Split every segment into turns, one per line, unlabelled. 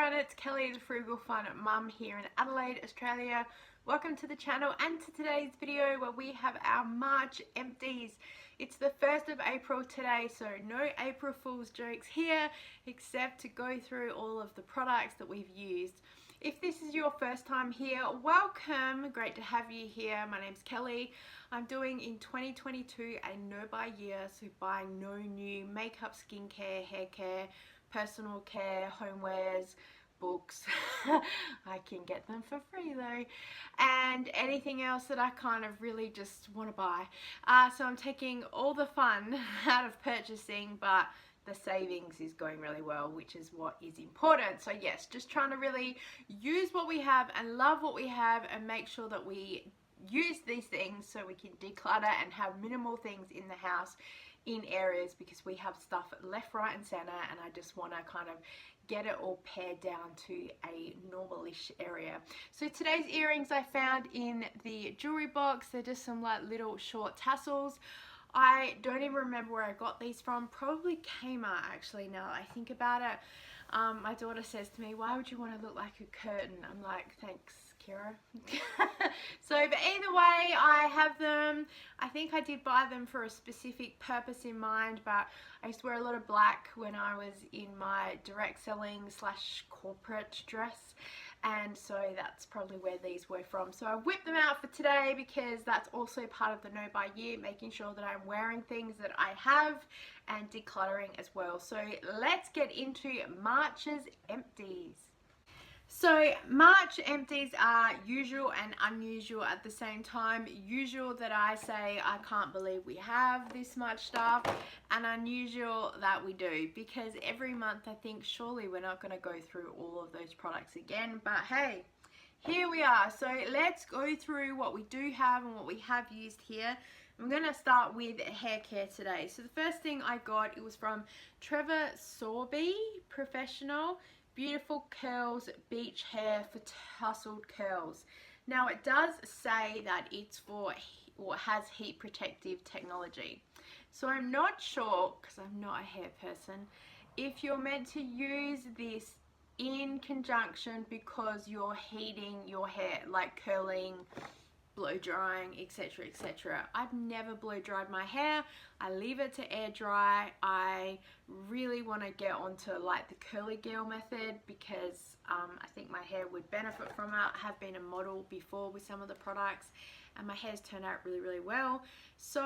everyone, it's Kelly the Frugal Fun Mum here in Adelaide, Australia. Welcome to the channel and to today's video where we have our March empties. It's the 1st of April today, so no April Fool's jokes here except to go through all of the products that we've used. If this is your first time here, welcome. Great to have you here. My name's Kelly. I'm doing in 2022 a no buy year, so buying no new makeup, skincare, hair care, personal care, homewares, books. I can get them for free though, and anything else that I kind of really just want to buy. So I'm taking all the fun out of purchasing, but the savings is going really well, which is what is important. So yes, just trying to really use what we have and love what we have and make sure that we use these things so we can declutter and have minimal things in the house in areas, because we have stuff left, right and center, and I just want to kind of get it all pared down to a normalish area. So today's earrings I found in the jewelry box. They're just some like little short tassels. I don't even remember where I got these from. Probably Kmart actually, now that I think about it. My daughter says to me, why would you want to look like a curtain? I'm like, thanks Kira. So but either way, I have them. I think I did buy them for a specific purpose in mind, but I used to wear a lot of black when I was in my direct selling / corporate dress, and so that's probably where these were from. So I whipped them out for today because that's also part of the no buy year, making sure that I'm wearing things that I have and decluttering as well. So let's get into March's empties. So March empties are usual and unusual at the same time. Usual that I say I can't believe we have this much stuff, and unusual that we do, because every month I think surely we're not going to go through all of those products again, but hey, here we are. So let's go through what we do have and what we have used here. I'm going to start with hair care today. So the first thing I got, it was from Trevor Sorbet Professional. Beautiful curls, beach hair for tousled curls. Now it does say that it's for, or has heat protective technology. So I'm not sure, because I'm not a hair person, if you're meant to use this in conjunction because you're heating your hair, like curling, blow drying, etc, etc. I've never blow dried my hair. I leave it to air dry. I really want to get onto like the curly girl method, because I think my hair would benefit from it. I have been a model before with some of the products and my hair's turned out really well. So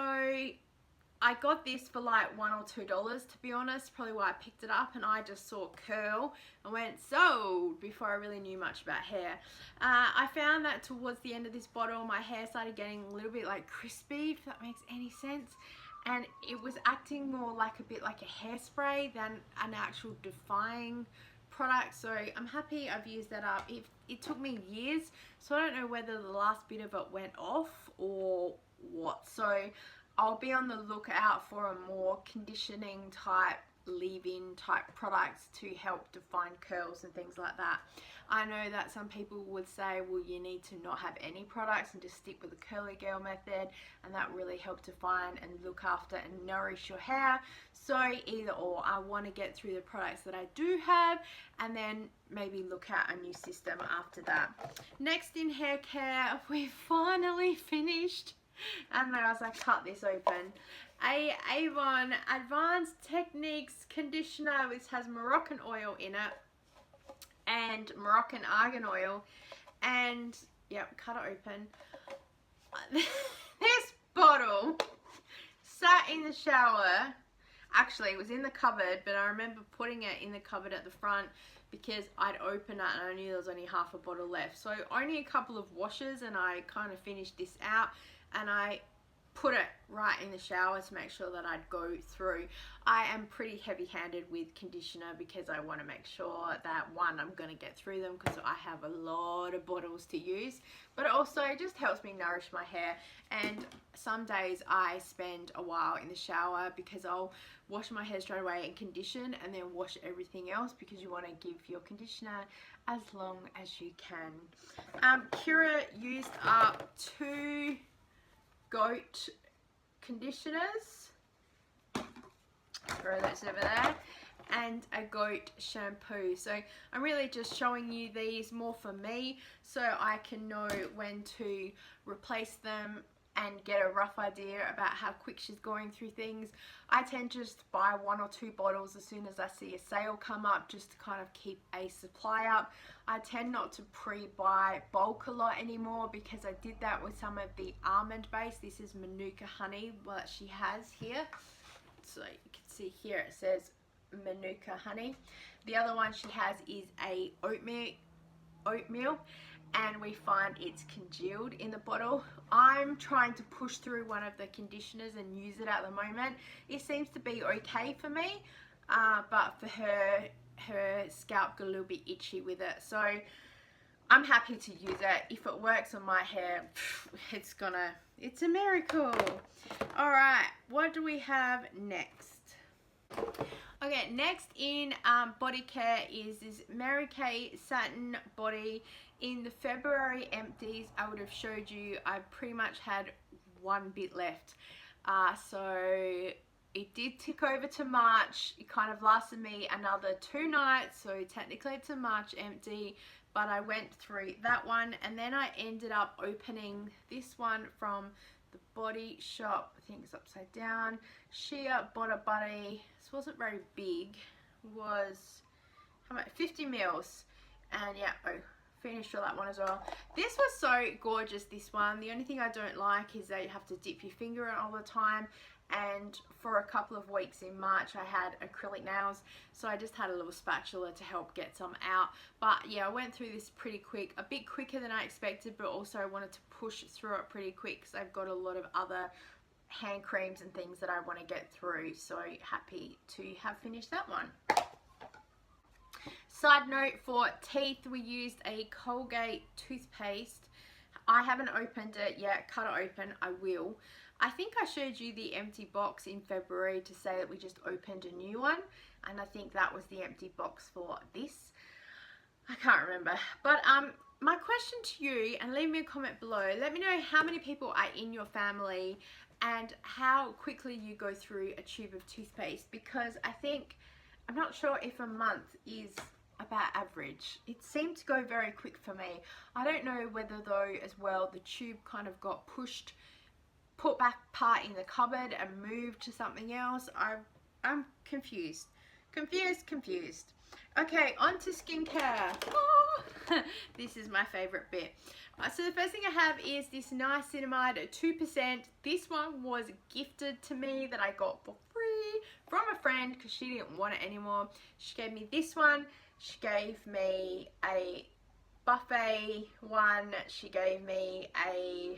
I got this for like $1 or $2, to be honest, probably why I picked it up, and I just saw curl and went sold before I really knew much about hair. I found that towards the end of this bottle my hair started getting a little bit like crispy, if that makes any sense, and it was acting more like a bit like a hairspray than an actual defying product. So I'm happy I've used that up. It took me years, so I don't know whether the last bit of it went off or what. So I'll be on the lookout for a more conditioning type, leave-in type products to help define curls and things like that. I know that some people would say, well, you need to not have any products and just stick with the curly girl method, and that really helps define and look after and nourish your hair. So either or, I want to get through the products that I do have and then maybe look at a new system after that. Next in hair care, we finally finished. And then as I cut this open, a Avon Advanced Techniques conditioner, which has Moroccan oil in it and Moroccan argan oil, and yep, cut it open. This bottle sat in the shower. Actually, it was in the cupboard, but I remember putting it in the cupboard at the front because I'd open it and I knew there was only half a bottle left. So only a couple of washes and I kind of finished this out, and I put it right in the shower to make sure that I'd go through. I am pretty heavy-handed with conditioner because I want to make sure that, one, I'm going to get through them because I have a lot of bottles to use, but it also just helps me nourish my hair. And some days I spend a while in the shower because I'll wash my hair straight away and condition and then wash everything else, because you want to give your conditioner as long as you can. Kira used up 2 goat conditioners, throw those over there, and a goat shampoo. So I'm really just showing you these more for me so I can know when to replace them and get a rough idea about how quick she's going through things. I tend to just buy 1 or 2 bottles as soon as I see a sale come up, just to kind of keep a supply up. I tend not to pre-buy bulk a lot anymore because I did that with some of the almond base. This is Manuka honey, what she has here. So you can see here it says Manuka honey. The other one she has is a oatmeal, and we find it's congealed in the bottle. I'm trying to push through one of the conditioners and use it at the moment. It seems to be okay for me, but for her scalp got a little bit itchy with it. So I'm happy to use it. If it works on my hair, it's a miracle. All right, what do we have next? Okay, next in body care is this Mary Kay Satin Body. In the February empties, I would have showed you I pretty much had 1 bit left. So it did tick over to March. It kind of lasted me another 2 nights, so technically it's a March empty, but I went through that one, and then I ended up opening this one from the Body Shop. I think it's upside down. Sheer Butter Buddy. This wasn't very big. It was how much? 50 mils, and yeah, finished all that one as well. This was so gorgeous, this one. The only thing I don't like is that you have to dip your finger in all the time, and for a couple of weeks in March I had acrylic nails, so I just had a little spatula to help get some out. But yeah, I went through this pretty quick, a bit quicker than I expected, but also I wanted to push through it pretty quick because I've got a lot of other hand creams and things that I want to get through. So happy to have finished that one. Side note, for teeth we used a Colgate toothpaste. I haven't opened it yet, cut it open, I will. I think I showed you the empty box in February to say that we just opened a new one, and I think that was the empty box for this. I can't remember. But my question to you, and leave me a comment below, let me know how many people are in your family and how quickly you go through a tube of toothpaste, because I'm not sure if a month is about average. It seemed to go very quick for me. I don't know whether though as well the tube kind of got put back part in the cupboard and moved to something else. I'm confused. Okay, on to skincare. Oh, this is my favorite bit. So the first thing I have is this niacinamide at 2%. This one was gifted to me that I got for free from a friend because she didn't want it anymore. She gave me this one. She gave me a buffet one. She gave me a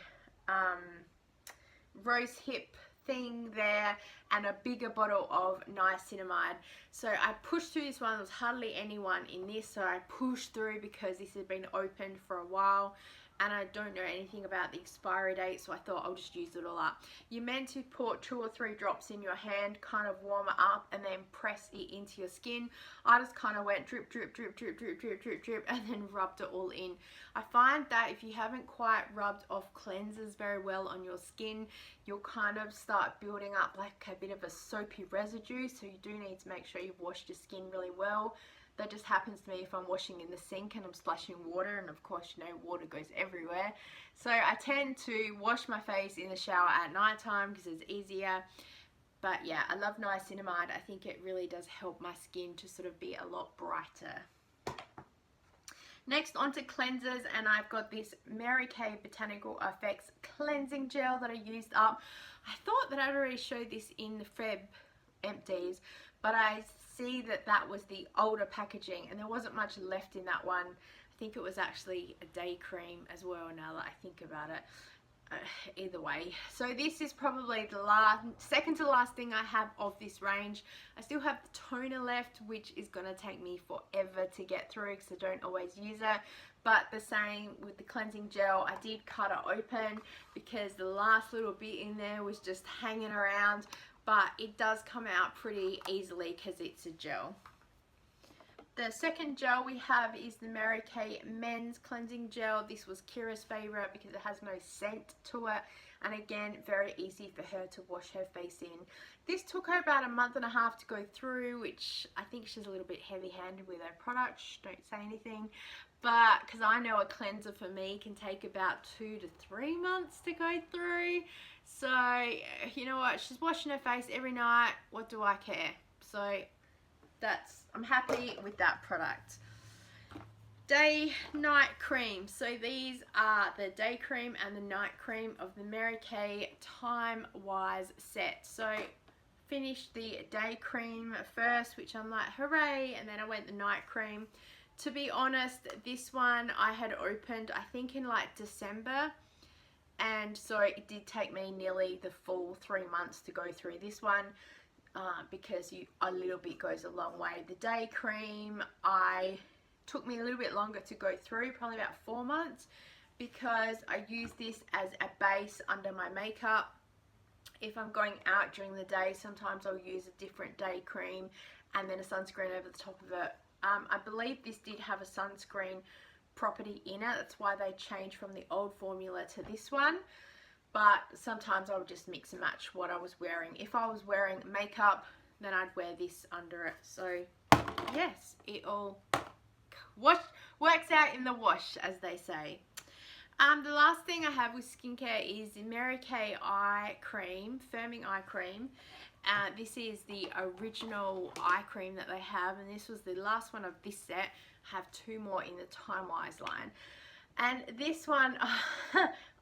rose hip thing there, and a bigger bottle of niacinamide. So I pushed through this one. There was hardly anyone in this, so I pushed through because this had been opened for a while and I don't know anything about the expiry date, so I thought I'll just use it all up. You're meant to put 2 or 3 drops in your hand, kind of warm it up, and then press it into your skin. I just kind of went drip, drip, drip, drip, drip, drip, drip, drip, and then rubbed it all in. I find that if you haven't quite rubbed off cleansers very well on your skin, you'll kind of start building up like a bit of a soapy residue, so you do need to make sure you've washed your skin really well. That just happens to me if I'm washing in the sink and I'm splashing water, and of course you know water goes everywhere. So I tend to wash my face in the shower at night time because it's easier. But yeah, I love niacinamide. I think it really does help my skin to sort of be a lot brighter. Next, onto cleansers, and I've got this Mary Kay Botanical Effects cleansing gel that I used up. I thought that I'd already showed this in the Feb empties, but I see that that was the older packaging and there wasn't much left in that one. I think it was actually a day cream as well, now that I think about it. Either way, so this is probably the second to last thing I have of this range. I still have the toner left, which is going to take me forever to get through because I don't always use it. But the same with the cleansing gel, I did cut it open because the last little bit in there was just hanging around, but it does come out pretty easily because it's a gel. The second gel we have is the Mary Kay Men's Cleansing Gel. This was Kira's favourite because it has no scent to it. and again, very easy for her to wash her face in. This took her about a month and a half to go through, which I think she's a little bit heavy-handed with her product. Shh, don't say anything. But because I know a cleanser for me can take about 2 to 3 months to go through. So you know what, she's washing her face every night. What do I care? So I'm happy with that product. Day night cream. So these are the day cream and the night cream of the Mary Kay Time Wise set. So finished the day cream first, which I'm like, hooray, and then I went the night cream. To be honest, this one I had opened I think in like December, and so it did take me nearly the full 3 months to go through this one, because a little bit goes a long way. The day cream took me a little bit longer to go through, probably about 4 months, because I use this as a base under my makeup. If I'm going out during the day, sometimes I'll use a different day cream and then a sunscreen over the top of it. I believe this did have a sunscreen property in it. That's why they changed from the old formula to this one. But sometimes I would just mix and match what I was wearing. If I was wearing makeup, then I'd wear this under it. So yes, it all works out in the wash, as they say. The last thing I have with skincare is the Mary Kay eye cream, firming eye cream. This is the original eye cream that they have, and this was the last one of this set. I have 2 more in the Time Wise line. And this one,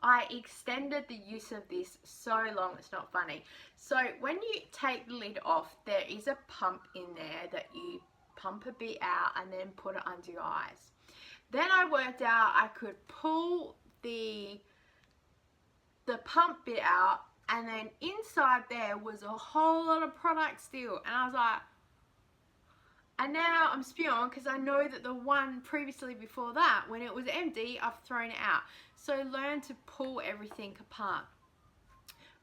I extended the use of this so long, it's not funny. So when you take the lid off, there is a pump in there that you pump a bit out and then put it under your eyes. Then I worked out I could pull the pump bit out, and then inside there was a whole lot of product still, and I was like, and now I'm spewing because I know that the one previously before that, when it was empty, I've thrown it out. So learn to pull everything apart.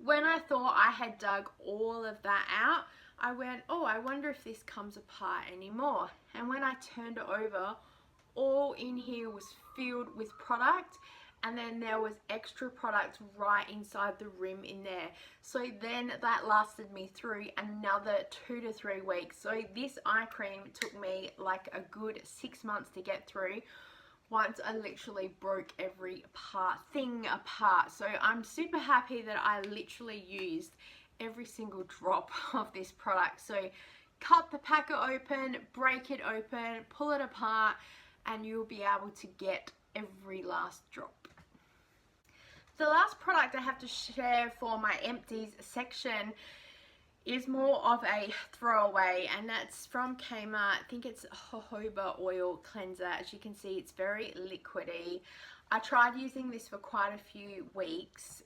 When I thought I had dug all of that out, I went, oh, I wonder if this comes apart anymore. And when I turned it over, all in here was filled with product, and then there was extra product right inside the rim in there. So then that lasted me through another 2 to 3 weeks. So this eye cream took me like a good 6 months to get through, once I literally broke every thing apart. So I'm super happy that I literally used every single drop of this product. So cut the packet open, break it open, pull it apart, and you'll be able to get every last drop. The last product I have to share for my empties section is more of a throwaway, and that's from Kmart. I think it's jojoba oil cleanser. As you can see, it's very liquidy. I tried using this for quite a few weeks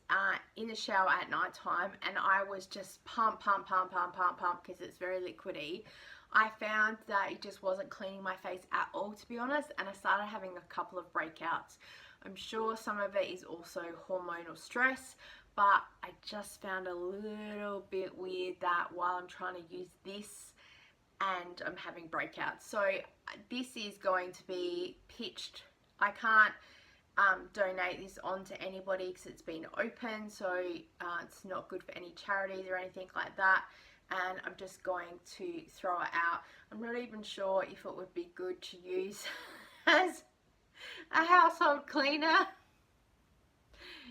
in the shower at night time, and I was just pump because it's very liquidy. I found that it just wasn't cleaning my face at all, to be honest, and I started having a couple of breakouts. I'm sure some of it is also hormonal stress, but I just found a little bit weird that while I'm trying to use this and I'm having breakouts. So this is going to be pitched. I can't donate this on to anybody because it's been open, so it's not good for any charities or anything like that. And I'm just going to throw it out. I'm not even sure if it would be good to use as a household cleaner.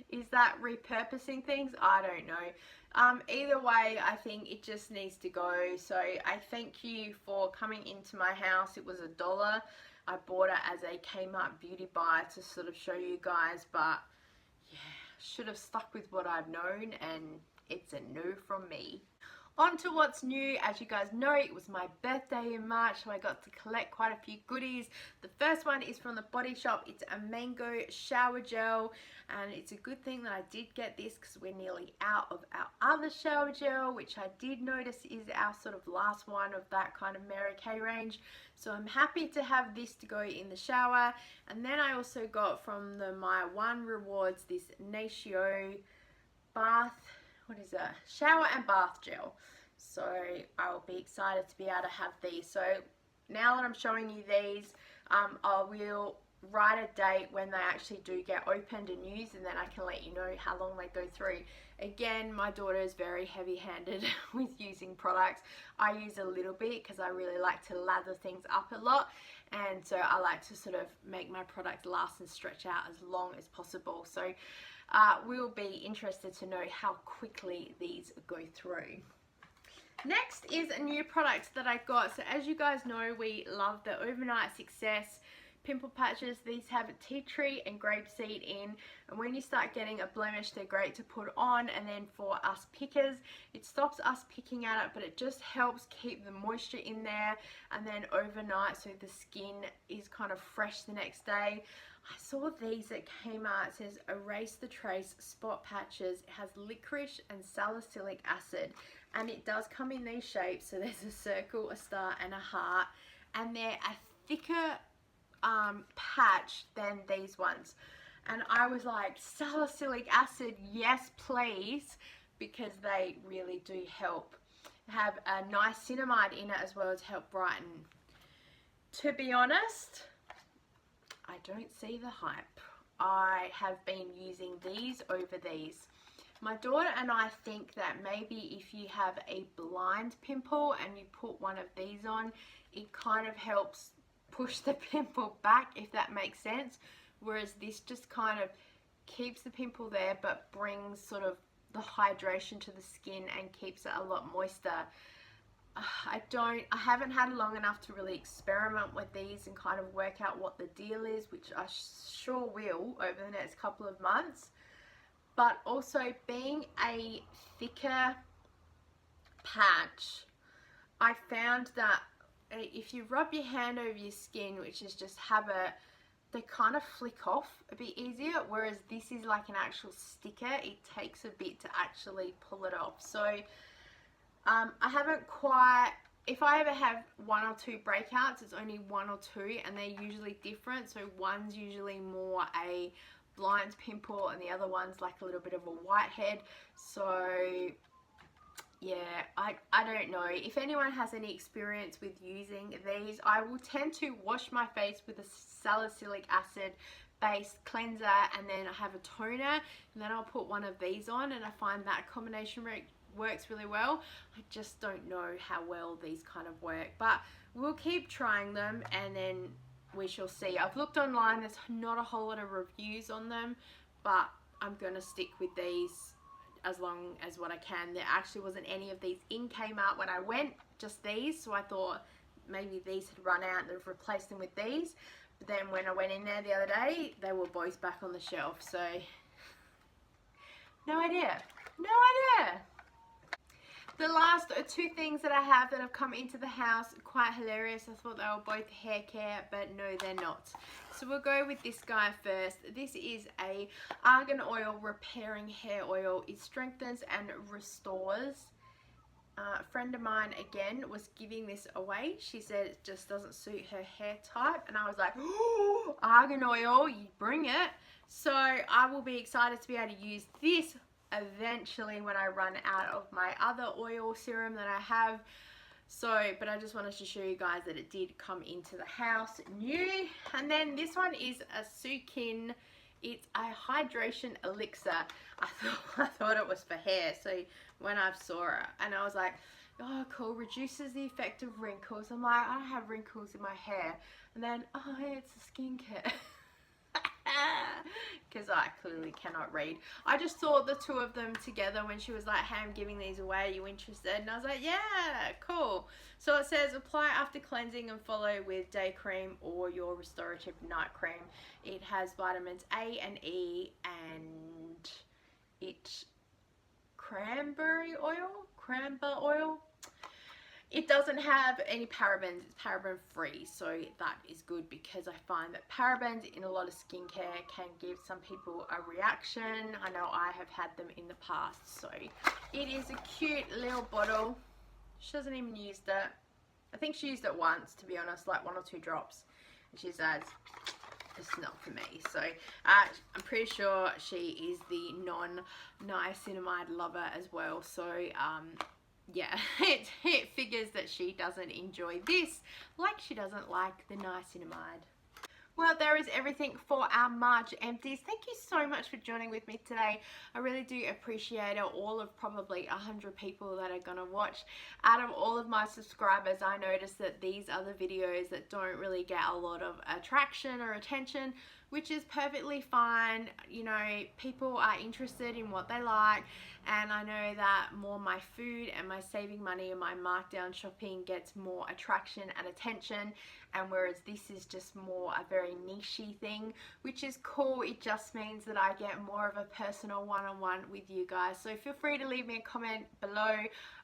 Is that repurposing things? I don't know. Either way, I think it just needs to go. So I thank you for coming into my house. It was $1. I bought it as a Kmart beauty buy to sort of show you guys, but yeah, should have stuck with what I've known, and it's a no from me. On to what's new. As you guys know, it was my birthday in March, so I got to collect quite a few goodies. The first one is from the Body Shop. It's a mango shower gel, and it's a good thing that I did get this because we're nearly out of our other shower gel, which I did notice is our sort of last one of that kind of Mary Kay range. So I'm happy to have this to go in the shower. And then I also got from the My One Rewards this Natio bath, shower and bath gel. So I'll be excited to be able to have these. So now that I'm showing you these, I will write a date when they actually do get opened and used, and then I can let you know how long they go through. Again, my daughter is very heavy-handed with using products. I use a little bit because I really like to lather things up a lot, and so I like to sort of make my product last and stretch out as long as possible. So we'll be interested to know how quickly these go through. Next is a new product that I got. So as you guys know, we love the Overnight Success pimple patches. These have tea tree and grapeseed in, and when you start getting a blemish, they're great to put on. And then for us pickers, it stops us picking at it, but it just helps keep the moisture in there, and then overnight so the skin is kind of fresh the next day. I saw these at Kmart. It says Erase the Trace Spot Patches. It has licorice and salicylic acid, and it does come in these shapes. So there's a circle, a star and a heart, and they're a thicker patch than these ones. And I was like, salicylic acid, yes please, because they really do help. Have a niacinamide in it as well to help brighten. To be honest, I don't see the hype. I have been using these over these. My daughter and I think that maybe if you have a blind pimple and you put one of these on, it kind of helps push the pimple back, if that makes sense. Whereas this just kind of keeps the pimple there but brings sort of the hydration to the skin and keeps it a lot moister. I haven't had long enough to really experiment with these and kind of work out what the deal is, which I sure will over the next couple of months. But also, being a thicker patch, I found that if you rub your hand over your skin, which is just habit, they kind of flick off a bit easier, whereas this is like an actual sticker. It takes a bit to actually pull it off. So I haven't quite, if I ever have one or two breakouts, it's only one or two, and they're usually different. So one's usually more a blind pimple and the other one's like a little bit of a whitehead. So yeah, I don't know. If anyone has any experience with using these, I will tend to wash my face with a salicylic acid based cleanser, and then I have a toner, and then I'll put one of these on, and I find that combination works really well. I just don't know how well these kind of work, but we'll keep trying them and then we shall see. I've looked online, there's not a whole lot of reviews on them, but I'm gonna stick with these as long as what I can. There actually wasn't any of these in Kmart when I went, just these, so I thought maybe these had run out and they've replaced them with these. But then when I went in there the other day, they were both back on the shelf, so no idea. The last two things that I have that have come into the house, quite hilarious. I thought they were both hair care, but no, they're not. So we'll go with this guy first. This is a argan oil repairing hair oil. It strengthens and restores. A friend of mine, again, was giving this away. She said it just doesn't suit her hair type. And I was like, oh, argan oil, you bring it. So I will be excited to be able to use this eventually when I run out of my other oil serum that I have. So, but I just wanted to show you guys that it did come into the house new. And then this one is a Sukin. It's a hydration elixir. I thought it was for hair. So when I saw it, and I was like, oh cool, reduces the effect of wrinkles. I'm like, I don't have wrinkles in my hair. And then, oh hey, it's a skincare. Because I clearly cannot read. I just saw the two of them together when she was like, hey, I'm giving these away, are you interested? And I was like, yeah, cool. So it says apply after cleansing and follow with day cream or your restorative night cream. It has vitamins A and E, and it's cranberry oil. It doesn't have any parabens, it's paraben free, so that is good, because I find that parabens in a lot of skincare can give some people a reaction. I know I have had them in the past. So it is a cute little bottle. She hasn't even used it. I think she used it once, to be honest, like 1 or 2 drops. And she says, it's not for me. So I'm pretty sure she is the non-niacinamide lover as well. So yeah, it figures that she doesn't enjoy this like she doesn't like the niacinamide. Well, there is everything for our March empties. Thank you so much for joining with me today. I really do appreciate it. All of probably 100 people that are gonna watch. Out of all of my subscribers, I noticed that these are the videos that don't really get a lot of attraction or attention, which is perfectly fine. You know, people are interested in what they like, and I know that more my food and my saving money and my markdown shopping gets more attraction and attention, and whereas this is just more a very niche-y thing, which is cool. It just means that I get more of a personal one-on-one with you guys. So feel free to leave me a comment below.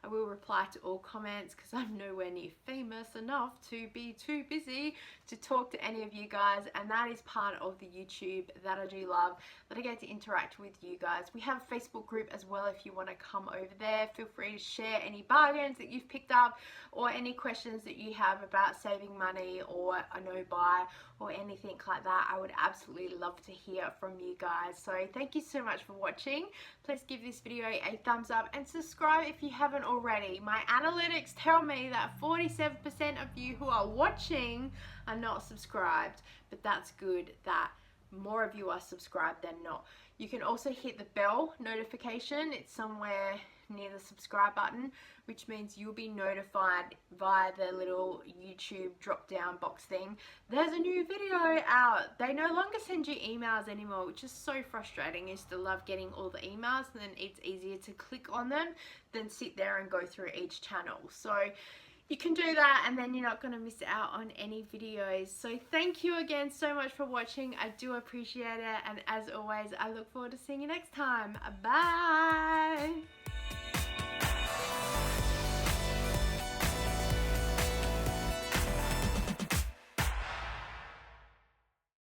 I will reply to all comments because I'm nowhere near famous enough to be too busy to talk to any of you guys, and that is part of the YouTube that I do love, that I get to interact with you guys. We have a Facebook group as well if you want to come over there. Feel free to share any bargains that you've picked up or any questions that you have about saving money or a no buy or anything like that. I would absolutely love to hear from you guys. So thank you so much for watching. Please give this video a thumbs up and subscribe if you haven't already. My analytics tell me that 47% of you who are watching are not subscribed, but that's good that more of you are subscribed than not. You can also hit the bell notification. It's somewhere near the subscribe button, which means you'll be notified via the little YouTube drop down box thing. There's a new video out. They no longer send you emails anymore, which is so frustrating. I used to love getting all the emails, and then it's easier to click on them than sit there and go through each channel. So you can do that, and then you're not going to miss out on any videos. So thank you again so much for watching. I do appreciate it, and as always, I look forward to seeing you next time. Bye.